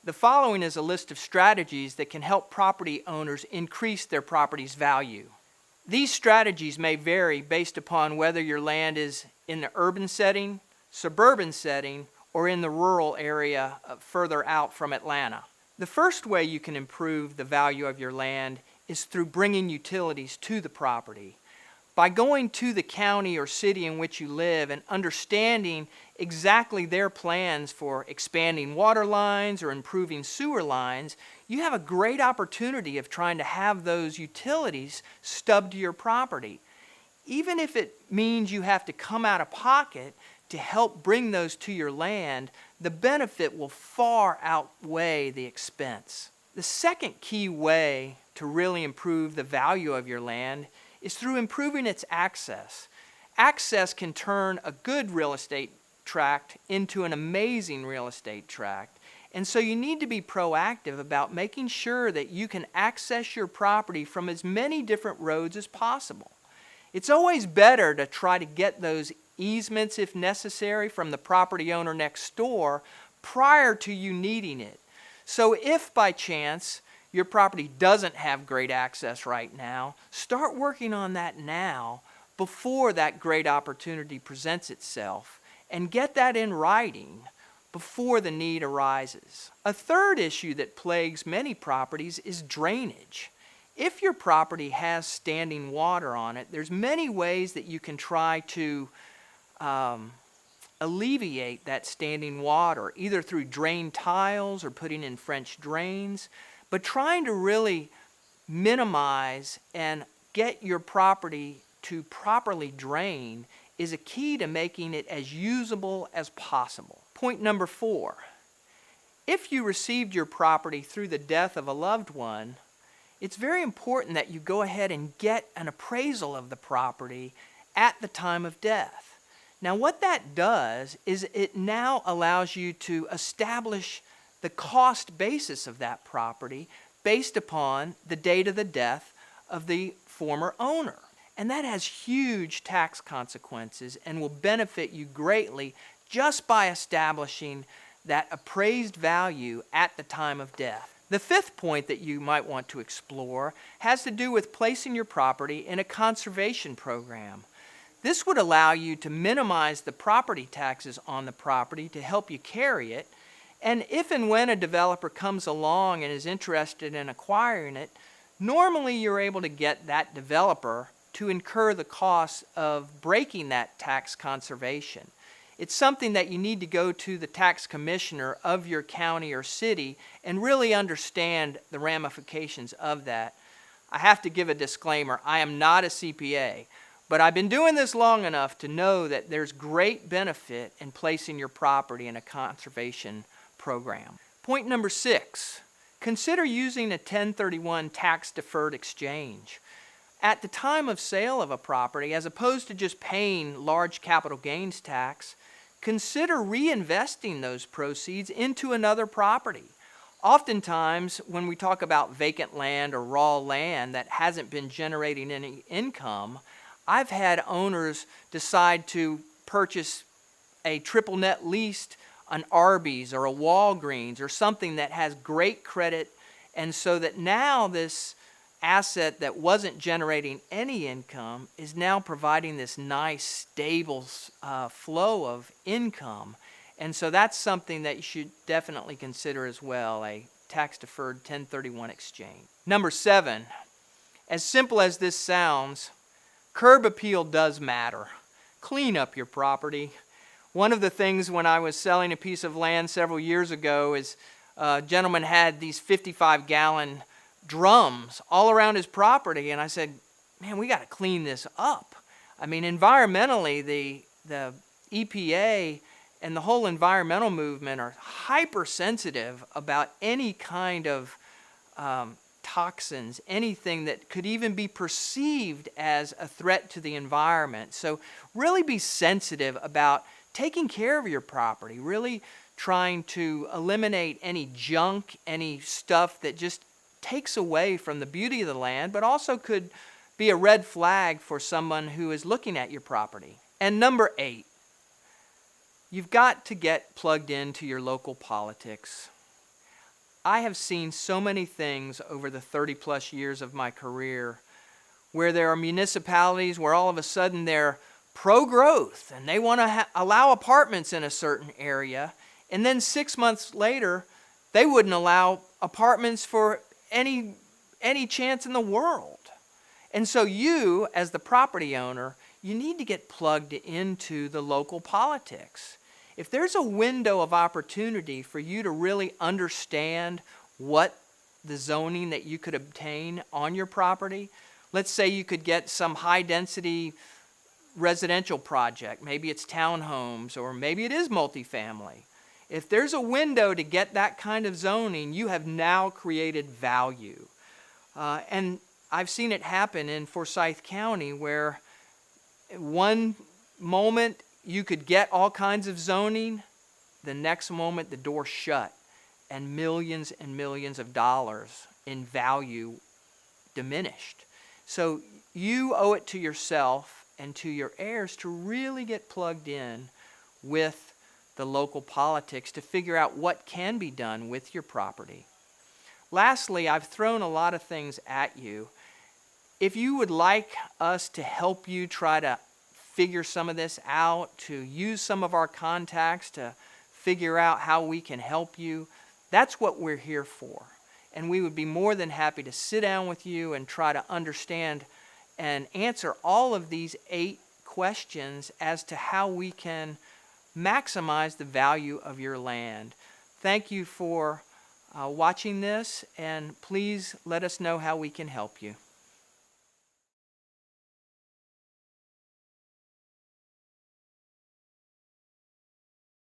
The following is a list of strategies that can help property owners increase their property's value. These strategies may vary based upon whether your land is in the urban setting, suburban setting, or in the rural area further out from Atlanta. The first way you can improve the value of your land is through bringing utilities to the property. By going to the county or city in which you live and understanding exactly their plans for expanding water lines or improving sewer lines, you have a great opportunity of trying to have those utilities stubbed to your property. Even if it means you have to come out of pocket to help bring those to your land, the benefit will far outweigh the expense. The second key way to really improve the value of your land is through improving its access. Access can turn a good real estate tract into an amazing real estate tract. And so you need to be proactive about making sure that you can access your property from as many different roads as possible. It's always better to try to get those easements, if necessary, from the property owner next door prior to you needing it. So if by chance your property doesn't have great access right now, start working on that now before that great opportunity presents itself, and get that in writing before the need arises. A third issue that plagues many properties is drainage. If your property has standing water on it, there's many ways that you can try to alleviate that standing water, either through drain tiles or putting in French drains. But trying to really minimize and get your property to properly drain is a key to making it as usable as possible. Point number 4. If you received your property through the death of a loved one, it's very important that you go ahead and get an appraisal of the property at the time of death. Now what that does is it now allows you to establish the cost basis of that property based upon the date of the death of the former owner. And that has huge tax consequences and will benefit you greatly just by establishing that appraised value at the time of death. The fifth point that you might want to explore has to do with placing your property in a conservation program. This would allow you to minimize the property taxes on the property to help you carry it. And if and when a developer comes along and is interested in acquiring it, normally you're able to get that developer to incur the costs of breaking that tax conservation. It's something that you need to go to the tax commissioner of your county or city and really understand the ramifications of that. I have to give a disclaimer, I am not a CPA, but I've been doing this long enough to know that there's great benefit in placing your property in a conservation program. Point number 6, consider using a 1031 tax-deferred exchange. At the time of sale of a property, as opposed to just paying large capital gains tax, consider reinvesting those proceeds into another property. Oftentimes, when we talk about vacant land or raw land that hasn't been generating any income, I've had owners decide to purchase a triple net leased an Arby's or a Walgreens or something that has great credit, and so that now this asset that wasn't generating any income is now providing this nice stable flow of income. And so that's something that you should definitely consider as well, a tax-deferred 1031 exchange. Number 7, as simple as this sounds, curb appeal does matter. Clean up your property. One of the things when I was selling a piece of land several years ago is a gentleman had these 55-gallon drums all around his property, and I said, man, we got to clean this up. I mean, environmentally, the EPA and the whole environmental movement are hypersensitive about any kind of toxins, anything that could even be perceived as a threat to the environment. So really be sensitive about taking care of your property, really trying to eliminate any junk, any stuff that just takes away from the beauty of the land, but also could be a red flag for someone who is looking at your property. And number 8, you've got to get plugged into your local politics. I have seen so many things over the 30 plus years of my career where there are municipalities where all of a sudden they're pro-growth and they want to allow apartments in a certain area, and then 6 months later they wouldn't allow apartments for any chance in the world. And so you, as the property owner, you need to get plugged into the local politics. If there's a window of opportunity for you to really understand what the zoning that you could obtain on your property, let's say you could get some high density residential project, maybe it's townhomes or maybe it is multifamily. If there's a window to get that kind of zoning, you have now created value. And I've seen it happen in Forsyth County where one moment you could get all kinds of zoning, the next moment the door shut and millions of dollars in value diminished. So you owe it to yourself and to your heirs to really get plugged in with the local politics to figure out what can be done with your property. Lastly, I've thrown a lot of things at you. If you would like us to help you try to figure some of this out, to use some of our contacts to figure out how we can help you, that's what we're here for. And we would be more than happy to sit down with you and try to understand and answer all of these 8 questions as to how we can maximize the value of your land. Thank you for watching this, and please let us know how we can help you.